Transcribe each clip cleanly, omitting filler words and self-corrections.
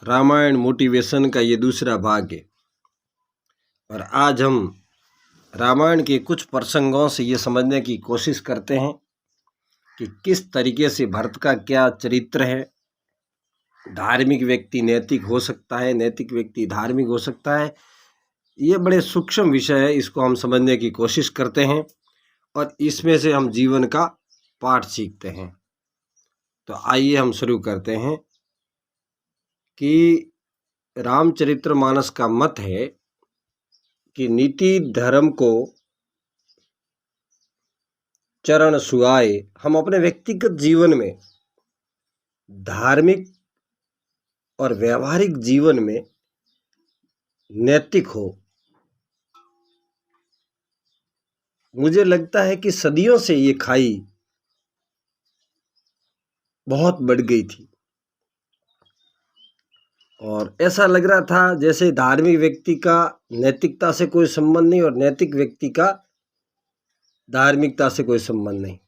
Ramayan motivation का ये दूसरा भाग है। और आज हम रामायण के कुछ प्रसंगों से ये समझने की कोशिश करते हैं कि किस तरीके से भरत का क्या चरित्र है। धार्मिक व्यक्ति नैतिक हो सकता है, नैतिक व्यक्ति धार्मिक हो सकता है। ये बड़े सूक्ष्म विषय है, इसको हम समझने की कोशिश करते हैं और इसमें से हम जीवन का पाठ सीखते हैं। तो आइए हम शुरू करते हैं कि रामचरितमानस का मत है कि नीति धर्म को चरण सुहाए। हम अपने व्यक्तिगत जीवन में, धार्मिक और व्यवहारिक जीवन में नैतिक हो। मुझे लगता है कि सदियों से ये खाई बहुत बढ़ गई थी और ऐसा लग रहा था जैसे धार्मिक व्यक्ति का नैतिकता से कोई संबंध नहीं और नैतिक व्यक्ति का धार्मिकता से कोई संबंध नहीं।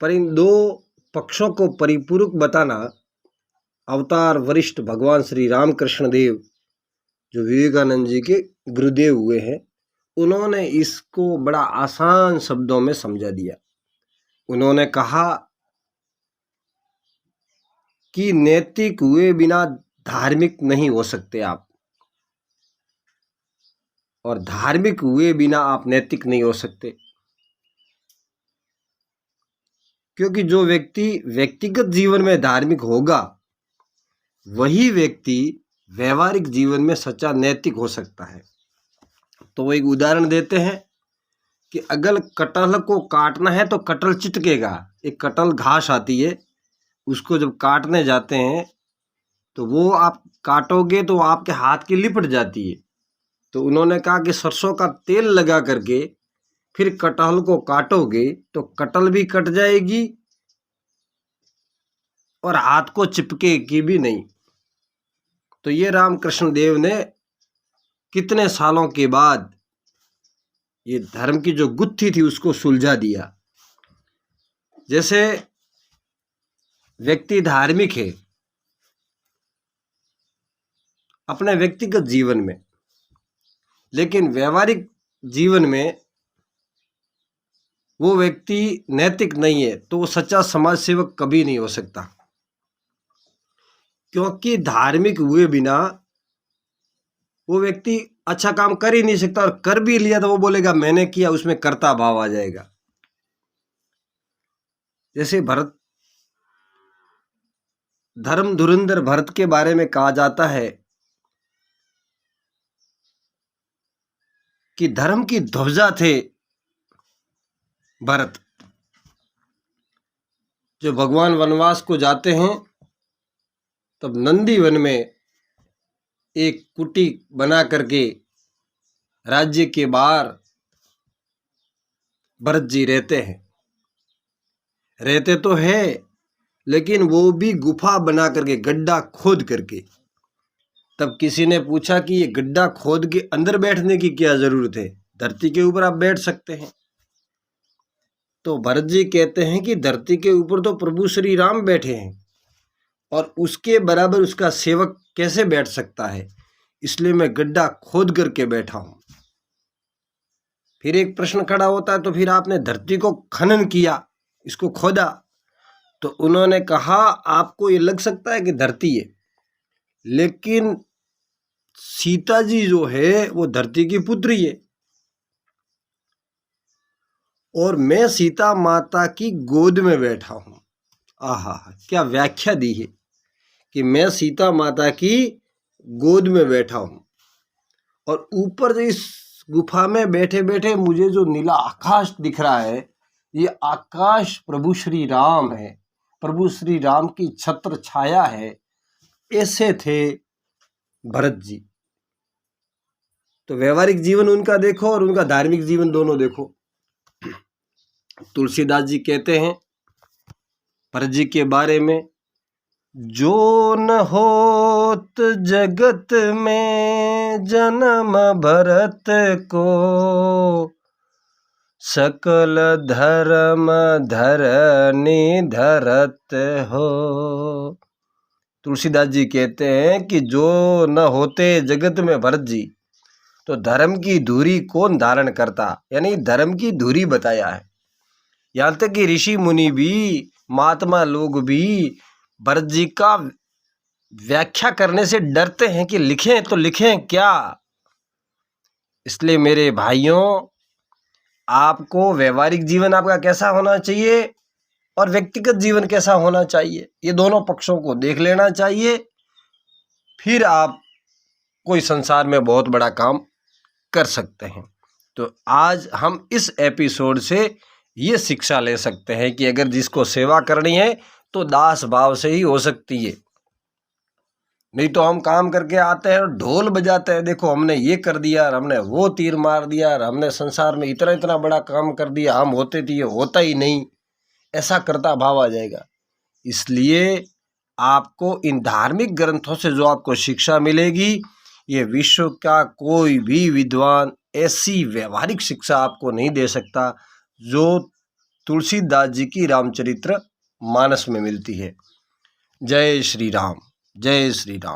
पर इन दो पक्षों को परिपूरक बताना अवतार वरिष्ठ भगवान श्री रामकृष्ण देव, जो विवेकानंद जी के गुरुदेव हुए हैं, उन्होंने इसको बड़ा आसान शब्दों में समझा दिया। उन्होंने कहा कि नैतिक हुए बिना धार्मिक नहीं हो सकते आप, और धार्मिक हुए बिना आप नैतिक नहीं हो सकते। क्योंकि जो व्यक्ति व्यक्तिगत जीवन में धार्मिक होगा वही व्यक्ति व्यवहारिक जीवन में सच्चा नैतिक हो सकता है। तो वो एक उदाहरण देते हैं कि अगर कटहल को काटना है तो कटहल चिटकेगा। एक कटहल घास आती है, उसको जब काटने जाते हैं तो वो आप काटोगे तो आपके हाथ की लिपट जाती है। तो उन्होंने कहा कि सरसों का तेल लगा करके फिर कटहल को काटोगे तो कटहल भी कट जाएगी और हाथ को चिपकेगी भी नहीं। तो ये रामकृष्ण देव ने कितने सालों के बाद ये धर्म की जो गुत्थी थी उसको सुलझा दिया। जैसे व्यक्ति धार्मिक है अपने व्यक्तिगत जीवन में, लेकिन व्यवहारिक जीवन में वो व्यक्ति नैतिक नहीं है, तो वो सच्चा समाज सेवक कभी नहीं हो सकता। क्योंकि धार्मिक हुए बिना वो व्यक्ति अच्छा काम कर ही नहीं सकता, और कर भी लिया तो वो बोलेगा मैंने किया, उसमें कर्ता भाव आ जाएगा। जैसे भरत, धर्म धुरंधर भरत के बारे में कहा जाता है कि धर्म की ध्वजा थे भरत। जो भगवान वनवास को जाते हैं तब नंदी वन में एक कुटी बना करके राज्य के बाहर भरत जी रहते हैं। रहते तो है, लेकिन वो भी गुफा बना करके, गड्ढा खोद करके। तब किसी ने पूछा कि ये गड्ढा खोद के अंदर बैठने की क्या जरूरत है, धरती के ऊपर आप बैठ सकते हैं। तो भरत जी कहते हैं कि धरती के ऊपर तो प्रभु श्री राम बैठे हैं और उसके बराबर उसका सेवक कैसे बैठ सकता है, इसलिए मैं गड्ढा खोद करके बैठा हूं। फिर एक प्रश्न खड़ा होता है, तो फिर आपने धरती को खनन किया, इसको खोदा, तो उन्होंने कहा आपको ये लग सकता है कि धरती है, लेकिन सीता जी जो है वो धरती की पुत्री है और मैं सीता माता की गोद में बैठा हूं। आहा, क्या व्याख्या दी है कि मैं सीता माता की गोद में बैठा हूं। और ऊपर इस गुफा में बैठे बैठे मुझे जो नीला आकाश दिख रहा है, ये आकाश प्रभु श्री राम है, प्रभु श्री राम की छत्र छाया है। ऐसे थे भरत जी। तो व्यवहारिक जीवन उनका देखो और उनका धार्मिक जीवन दोनों देखो। तुलसीदास जी कहते हैं भरत जी के बारे में, जो न होत जगत में जन्म भरत को, सकल धर्म धरनी धरत हो। तुलसीदास जी कहते हैं कि जो न होते जगत में भरत जी, तो धर्म की धुरी कौन धारण करता, यानी धर्म की धुरी बताया है। यहाँ तक कि ऋषि मुनि भी, महात्मा लोग भी भरत जी का व्याख्या करने से डरते हैं कि लिखें तो लिखें क्या। इसलिए मेरे भाइयों, आपको व्यवहारिक जीवन आपका कैसा होना चाहिए और व्यक्तिगत जीवन कैसा होना चाहिए, ये दोनों पक्षों को देख लेना चाहिए। फिर आप कोई संसार में बहुत बड़ा काम कर सकते हैं। तो आज हम इस एपिसोड से ये शिक्षा ले सकते हैं कि अगर जिसको सेवा करनी है तो दास भाव से ही हो सकती है। नहीं तो हम काम करके आते हैं और ढोल बजाते हैं, देखो हमने ये कर दिया, हमने वो तीर मार दिया, हमने संसार में इतना इतना बड़ा काम कर दिया, हम होते थे, ये होता ही नहीं, ऐसा करता भाव आ जाएगा। इसलिए आपको इन धार्मिक ग्रंथों से जो आपको शिक्षा मिलेगी, ये विश्व का कोई भी विद्वान ऐसी व्यवहारिक शिक्षा आपको नहीं दे सकता जो तुलसीदास जी की रामचरित्र मानस में मिलती है। जय श्री राम, जय श्री राम।